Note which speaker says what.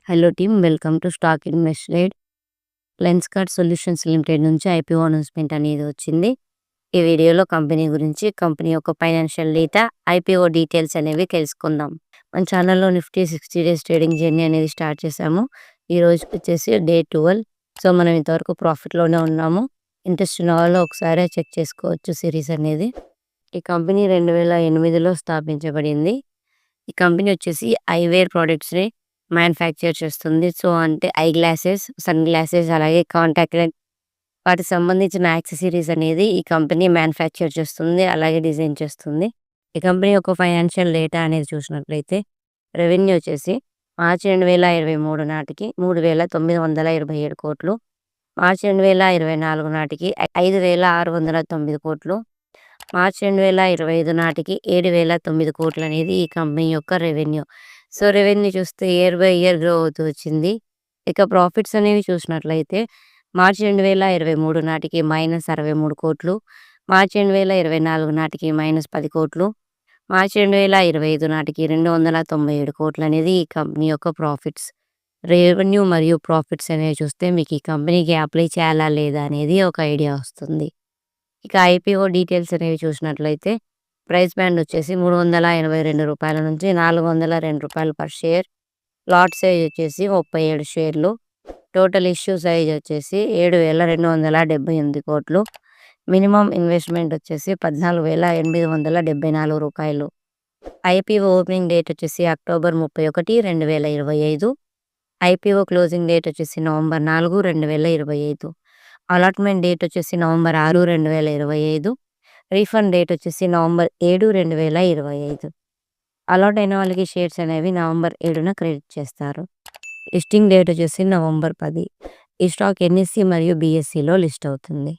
Speaker 1: Hello team, welcome to stock invested. Lenskart solutions limited నుంచి IPO announcement అనేది వచ్చింది. ఈ వీడియోలో కంపెనీ గురించి, కంపెనీ యొక్క ఫైనాన్షియల్ డేటా, ఐపీఓ డీటెయిల్స్ అనేవి తెలుసుకుందాం. మన ఛానల్లో నిఫ్టీ 60 డేస్ ట్రేడింగ్ జర్నీ అనేది స్టార్ట్ చేశాము. ఈ రోజు వచ్చేసి డే 12. సో మనం ఇంతవరకు ప్రాఫిట్లోనే ఉన్నాము. ఇంట్రెస్ట్ ఉన్న వాళ్ళు ఒకసారి చెక్ చేసుకోవచ్చు సిరీస్ అనేది. ఈ కంపెనీ 2008లో స్థాపించబడింది. ఈ కంపెనీ వచ్చేసి ఐవేర్ ప్రోడక్ట్స్ని మ్యానుఫ్యాక్చర్ చేస్తుంది. సో అంటే ఐ గ్లాసెస్, సన్ గ్లాసెస్, అలాగే కాంటాక్ట్ లెన్స్, వాటికి సంబంధించిన యాక్సెసరీస్ అనేది ఈ కంపెనీ మ్యానుఫ్యాక్చర్ చేస్తుంది, అలాగే డిజైన్ చేస్తుంది. ఈ కంపెనీ యొక్క ఫైనాన్షియల్ డేటా అనేది చూసినట్లయితే రెవెన్యూ వచ్చేసి మార్చి 2023 నాటికి 3,927 కోట్లు, మార్చి 2024 నాటికి 5,609 కోట్లు, మార్చి 2025 నాటికి 7,009 కోట్లు అనేది ఈ కంపెనీ యొక్క రెవెన్యూ. సో రెవెన్యూ చూస్తే ఇయర్ బై ఇయర్ గ్రో అవుతూ వచ్చింది. ఇక ప్రాఫిట్స్ అనేవి చూసినట్లయితే మార్చి 2023 నాటికి -63 కోట్లు, మార్చి 2024 నాటికి -10 కోట్లు, మార్చి 2025 నాటికి 297 కోట్లు అనేది ఈ కంపెనీ యొక్క ప్రాఫిట్స్. రెవెన్యూ మరియు ప్రాఫిట్స్ అనేవి చూస్తే మీకు ఈ కంపెనీకి అప్లై చేయాలా లేదా అనేది ఒక ఐడియా వస్తుంది. ఇక ఐపీఓ డీటెయిల్స్ అనేవి చూసినట్లయితే ప్రైస్ బ్యాండ్ వచ్చేసి రూ. 382 నుంచి రూ. 402 పర్ షేర్. లాట్ సైజ్ వచ్చేసి 37 షేర్లు. టోటల్ ఇష్యూ సైజ్ వచ్చేసి 7,278 కోట్లు. మినిమం ఇన్వెస్ట్మెంట్ వచ్చేసి రూ. 14,874. ఐపీఓ ఓపెనింగ్ డేట్ వచ్చేసి అక్టోబర్ 31, 2025. ఐపీఓ క్లోజింగ్ డేట్ వచ్చేసి నవంబర్ 4, 2025. అలాట్మెంట్ డేట్ వచ్చేసి నవంబర్ 6, 2025. రీఫండ్ డేట్ వచ్చేసి నవంబర్ 7, 2025. అలాట్ అయిన వాళ్ళకి షేర్స్ అనేవి నవంబర్ 7న క్రెడిట్ చేస్తారు. లిస్టింగ్ డేట్ వచ్చేసి నవంబర్ 10. ఈ స్టాక్ ఎన్ఎస్సి మరియు బిఎస్సిలో లిస్ట్ అవుతుంది.